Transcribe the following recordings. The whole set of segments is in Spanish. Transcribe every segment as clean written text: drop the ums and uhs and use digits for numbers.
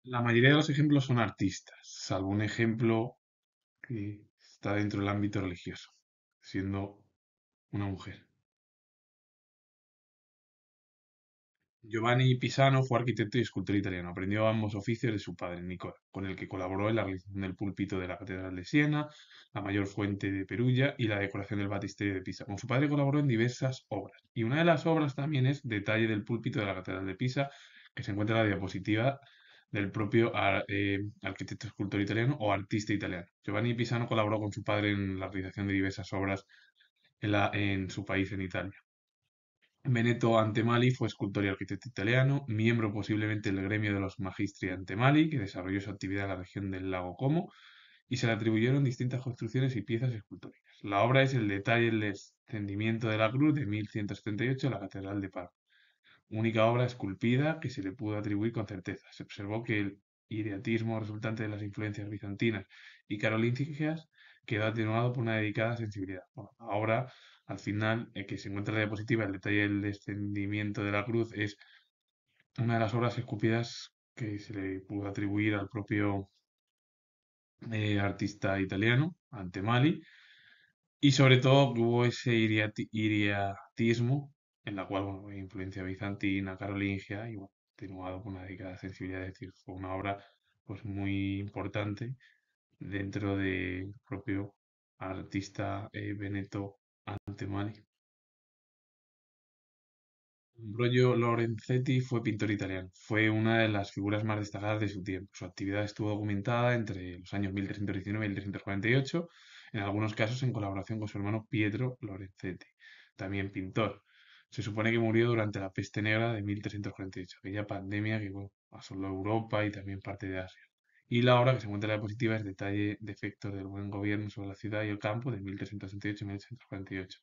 La mayoría de los ejemplos son artistas, salvo un ejemplo que está dentro del ámbito religioso, siendo una mujer. Giovanni Pisano fue arquitecto y escultor italiano. Aprendió ambos oficios de su padre, Nicola, con el que colaboró en la realización del púlpito de la Catedral de Siena, la mayor fuente de Perugia y la decoración del Batisterio de Pisa. Con su padre colaboró en diversas obras. Y una de las obras también es Detalle del púlpito de la Catedral de Pisa, que se encuentra en la diapositiva del propio arquitecto escultor italiano o artista italiano. Giovanni Pisano colaboró con su padre en la realización de diversas obras en su país, en Italia. Benedetto Antemali fue escultor y arquitecto italiano, miembro posiblemente del gremio de los Magistri Antemali, que desarrolló su actividad en la región del lago Como, y se le atribuyeron distintas construcciones y piezas escultóricas. La obra es el detalle del descendimiento de la cruz de 1178 en la Catedral de Parma, única obra esculpida que se le pudo atribuir con certeza. Se observó que el ideatismo resultante de las influencias bizantinas y carolíngias quedó atenuado por una dedicada sensibilidad. Bueno, ahora, al final, que se encuentra en la diapositiva, el detalle del descendimiento de la cruz es una de las obras esculpidas que se le pudo atribuir al propio artista italiano, Antemali, y sobre todo que hubo ese iriatismo en la cual, bueno, influencia bizantina, carolingia, y bueno, atenuado por una dedicada sensibilidad, es decir, fue una obra pues muy importante dentro del propio artista Benedetto Antemali. Ambrogio Lorenzetti fue pintor italiano. Fue una de las figuras más destacadas de su tiempo. Su actividad estuvo documentada entre los años 1319 y 1348, en algunos casos en colaboración con su hermano Pietro Lorenzetti, también pintor. Se supone que murió durante la peste negra de 1348, aquella pandemia que bueno, asoló Europa y también parte de Asia. Y la obra que se encuentra en la diapositiva es Detalle de efectos del buen gobierno sobre la ciudad y el campo de 1368 y 1348.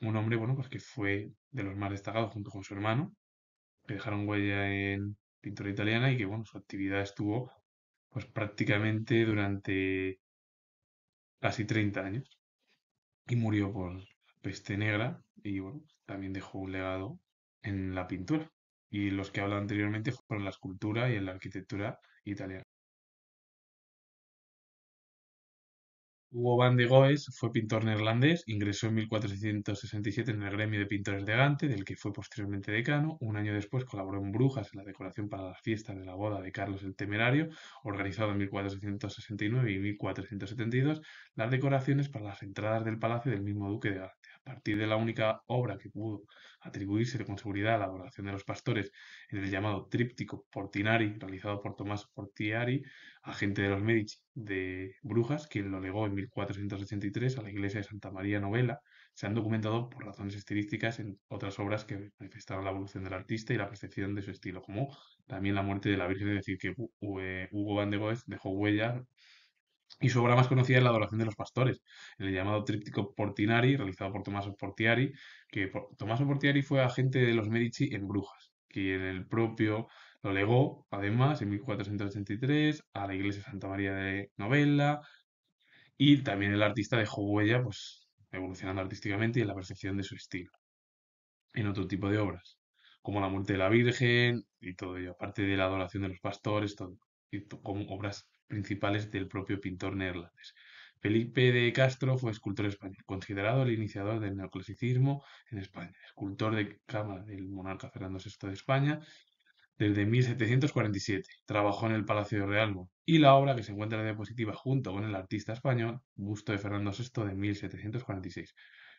Un hombre, bueno, pues que fue de los más destacados junto con su hermano, que dejaron huella en pintura italiana y que, bueno, su actividad estuvo pues prácticamente durante casi 30 años y murió por peste negra y, bueno, también dejó un legado en la pintura. Y los que hablado anteriormente fueron la escultura y en la arquitectura italiana. Hugo van de Goes fue pintor neerlandés, ingresó en 1467 en el gremio de pintores de Gante, del que fue posteriormente decano. Un año después colaboró en Brujas en la decoración para las fiestas de la boda de Carlos el Temerario, organizado en 1469 y 1472, las decoraciones para las entradas del palacio del mismo duque de Gante. A partir de la única obra que pudo atribuirse con seguridad a la adoración de los pastores en el llamado Tríptico Portinari, realizado por Tomás Portiari, agente de los Medici de Brujas, quien lo legó en 1483 a la iglesia de Santa María Novella. Se han documentado por razones estilísticas en otras obras que manifestaron la evolución del artista y la percepción de su estilo, como también la muerte de la Virgen, es decir, que Hugo van de Goes dejó huella y su obra más conocida es la adoración de los pastores, en el llamado tríptico Portinari, realizado por Tommaso Portiari, que Tommaso Portiari fue agente de los Medici en Brujas, quien el propio lo legó, además, en 1483 a la iglesia de Santa María de Novella, y también el artista dejó huella, pues, evolucionando artísticamente y en la percepción de su estilo, en otro tipo de obras, como la muerte de la Virgen y todo ello, aparte de la adoración de los pastores, todo, como obras principales del propio pintor neerlandés. Felipe de Castro fue escultor español, considerado el iniciador del neoclasicismo en España, escultor de cámara del monarca Fernando VI de España desde 1747. Trabajó en el Palacio de Realmo y la obra que se encuentra en la diapositiva junto con el artista español, busto de Fernando VI de 1746.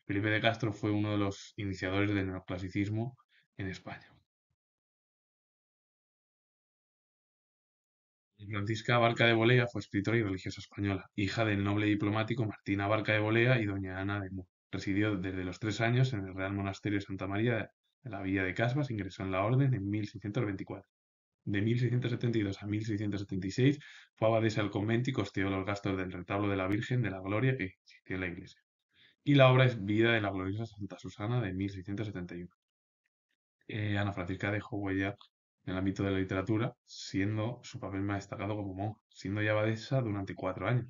Felipe de Castro fue uno de los iniciadores del neoclasicismo en España. Francisca Abarca de Bolea fue escritora y religiosa española, hija del noble diplomático Martín Abarca de Bolea y doña Ana de Mur. Residió desde los 3 años en el Real Monasterio de Santa María de la Villa de Casbas, ingresó en la orden en 1624. De 1672 a 1676 fue abadesa del convento y costeó los gastos del retablo de la Virgen de la Gloria que existió en la iglesia. Y la obra es Vida de la gloriosa Santa Susana de 1671. Ana Francisca dejó huella en el ámbito de la literatura, siendo su papel más destacado como monja, siendo ya abadesa durante 4 años.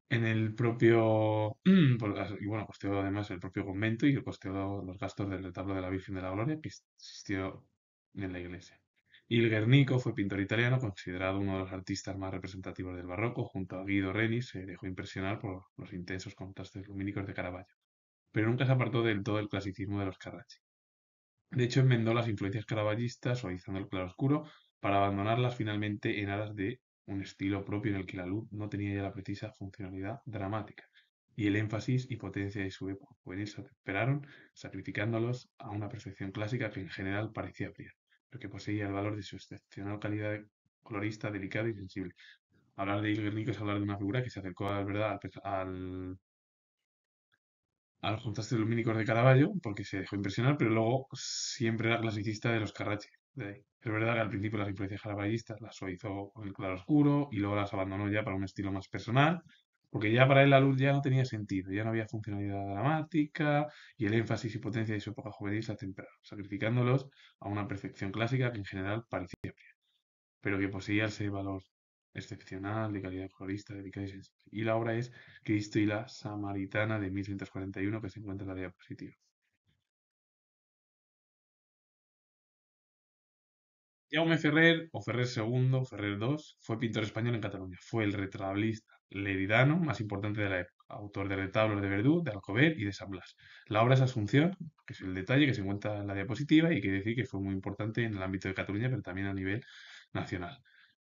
En el propio, y bueno, costeó además el propio convento y costeó los gastos del retablo de la Virgen de la Gloria que existió en la iglesia. Il Guernico fue pintor italiano, considerado uno de los artistas más representativos del barroco. Junto a Guido Reni se dejó impresionar por los intensos contrastes lumínicos de Caravaggio, pero nunca se apartó del todo del clasicismo de los Carracci. De hecho, enmendó las influencias caravallistas, suavizando el claroscuro, para abandonarlas finalmente en aras de un estilo propio en el que la luz no tenía ya la precisa funcionalidad dramática, y el énfasis y potencia de su época juvenil se atemperaron, sacrificándolos a una perfección clásica que en general parecía fría, pero que poseía el valor de su excepcional calidad de colorista delicado y sensible. Hablar de Il Guernico es hablar de una figura que se acercó a la verdad a los contrastes lumínicos de Caravaggio, porque se dejó impresionar, pero luego siempre era clasicista de los Carracci. De ahí. Es verdad que al principio las influencias caravallistas las suavizó con el claro oscuro y luego las abandonó ya para un estilo más personal, porque ya para él la luz ya no tenía sentido, ya no había funcionalidad dramática y el énfasis y potencia de su época juvenil se atemperaron, sacrificándolos a una perfección clásica que en general parecía pero que poseía ese valor excepcional de calidad colorista, delicada y sensible. Y la obra es Cristo y la Samaritana de 1141 que se encuentra en la diapositiva. Jaume Ferrer, o Ferrer II, Ferrer II, fue pintor español en Cataluña. Fue el retrablista leridano más importante de la época, autor de retablos de Verdú, de Alcover y de San Blas. La obra es Asunción, que es el detalle que se encuentra en la diapositiva y que decir que fue muy importante en el ámbito de Cataluña, pero también a nivel nacional.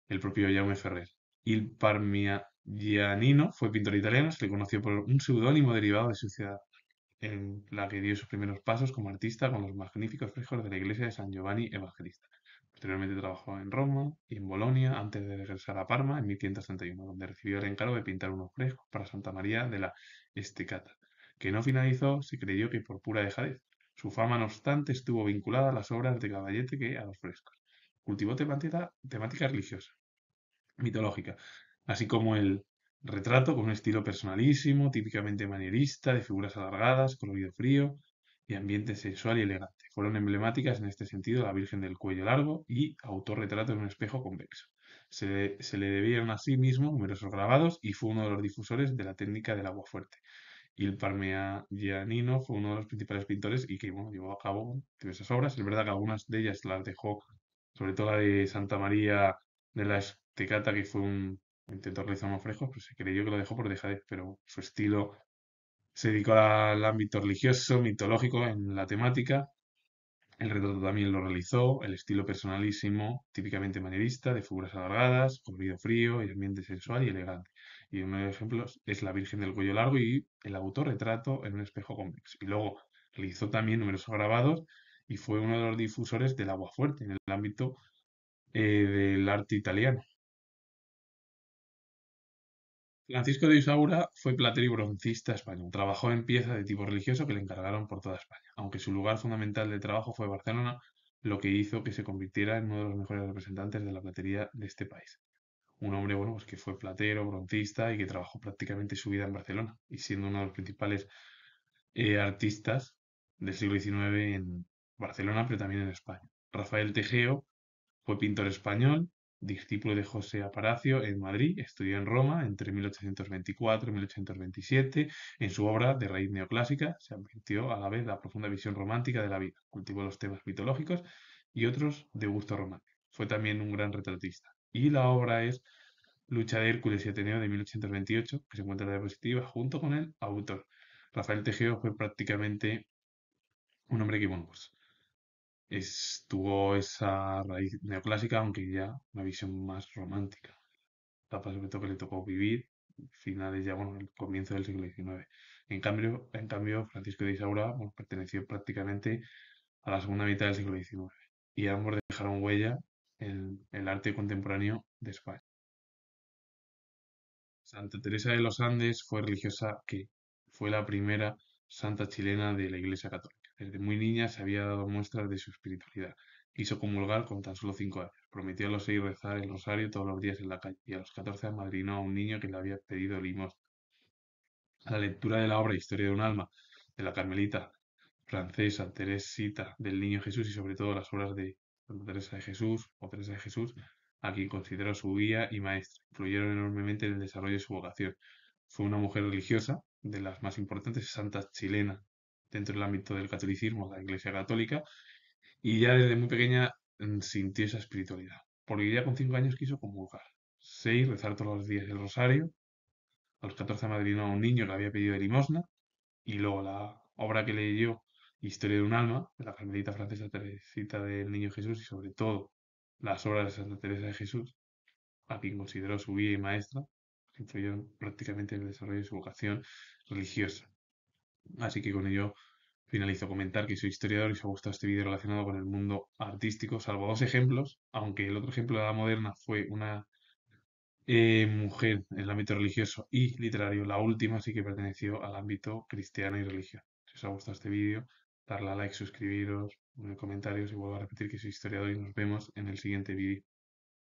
El propio Jaume Ferrer. Il Parmigianino fue pintor italiano, se le conoció por un seudónimo derivado de su ciudad, en la que dio sus primeros pasos como artista con los magníficos frescos de la iglesia de San Giovanni Evangelista. Posteriormente trabajó en Roma y en Bolonia antes de regresar a Parma en 1531, donde recibió el encargo de pintar unos frescos para Santa María de la Estecata, que no finalizó, se creyó que por pura dejadez. Su fama, no obstante, estuvo vinculada a las obras de Caballete que a los frescos. Cultivó temática religiosa, mitológica, así como el retrato con un estilo personalísimo, típicamente manierista, de figuras alargadas, colorido frío y ambiente sensual y elegante. Fueron emblemáticas en este sentido la Virgen del Cuello Largo y autorretrato en un espejo convexo. Se le debieron a sí mismo numerosos grabados y fue uno de los difusores de la técnica del agua fuerte. Y el Parmigianino fue uno de los principales pintores y que bueno, llevó a cabo diversas obras. Es verdad que algunas de ellas las dejó, sobre todo la de Santa María de la Estecata, que fue un intentó realizar unos frescos, pues se creyó que lo dejó por dejadez, pero su estilo se dedicó al ámbito religioso, mitológico en la temática. El retrato también lo realizó, el estilo personalísimo, típicamente manierista, de figuras alargadas, colorido frío y ambiente sensual y elegante. Y uno de los ejemplos es la Virgen del Cuello Largo y el autorretrato en un espejo convexo. Y luego realizó también numerosos grabados y fue uno de los difusores del agua fuerte en el ámbito del arte italiano. Francisco de Isaura fue platero y broncista español. Trabajó en piezas de tipo religioso que le encargaron por toda España, aunque su lugar fundamental de trabajo fue Barcelona, lo que hizo que se convirtiera en uno de los mejores representantes de la platería de este país. Un hombre, bueno, pues que fue platero, broncista y que trabajó prácticamente su vida en Barcelona, y siendo uno de los principales artistas del siglo XIX en Barcelona, pero también en España. Rafael Tejeo fue pintor español, discípulo de José Aparacio en Madrid, estudió en Roma entre 1824 y 1827. En su obra, de raíz neoclásica, se advirtió a la vez la profunda visión romántica de la vida, cultivó los temas mitológicos y otros de gusto romántico. Fue también un gran retratista. Y la obra es Lucha de Hércules y Ateneo de 1828, que se encuentra en la diapositiva, junto con el autor. Rafael Tejeo fue prácticamente un hombre que, bueno, pues tuvo esa raíz neoclásica, aunque ya una visión más romántica. Etapa sobre todo que le tocó vivir, finales ya, bueno, el comienzo del siglo XIX. En cambio, Francisco de Isaura, bueno, perteneció prácticamente a la segunda mitad del siglo XIX y ambos dejaron huella en el arte contemporáneo de España. Santa Teresa de los Andes fue religiosa que fue la primera santa chilena de la Iglesia Católica. Desde muy niña se había dado muestras de su espiritualidad. Quiso comulgar con tan solo 5 años. Prometió a los 6 rezar el rosario todos los días en la calle y a los 14 amadrinó a un niño que le había pedido limosna. A la lectura de la obra Historia de un alma de la carmelita francesa Teresita del Niño Jesús y sobre todo las obras de Santa Teresa de Jesús o Teresa de Jesús, a quien consideró su guía y maestra, influyeron enormemente en el desarrollo de su vocación. Fue una mujer religiosa, de las más importantes santas chilenas dentro del ámbito del catolicismo, la Iglesia Católica, y ya desde muy pequeña sintió esa espiritualidad. Porque ya con 5 años quiso comulgar. 6, rezar todos los días el rosario. A los 14 madrinó a un niño que había pedido limosna. Y luego la obra que leyó, Historia de un alma, de la carmelita francesa Teresita del Niño Jesús, y sobre todo las obras de Santa Teresa de Jesús, a quien consideró su guía y maestra, que influyeron prácticamente en el desarrollo de su vocación religiosa. Así que con ello finalizo comentar que soy historiador y os ha gustado este vídeo relacionado con el mundo artístico, salvo dos ejemplos, aunque el otro ejemplo de la moderna fue una mujer en el ámbito religioso y literario. La última sí que perteneció al ámbito cristiano y religioso. Si os ha gustado este vídeo, darle a like, suscribiros, poner comentarios y vuelvo a repetir que soy historiador y nos vemos en el siguiente vídeo.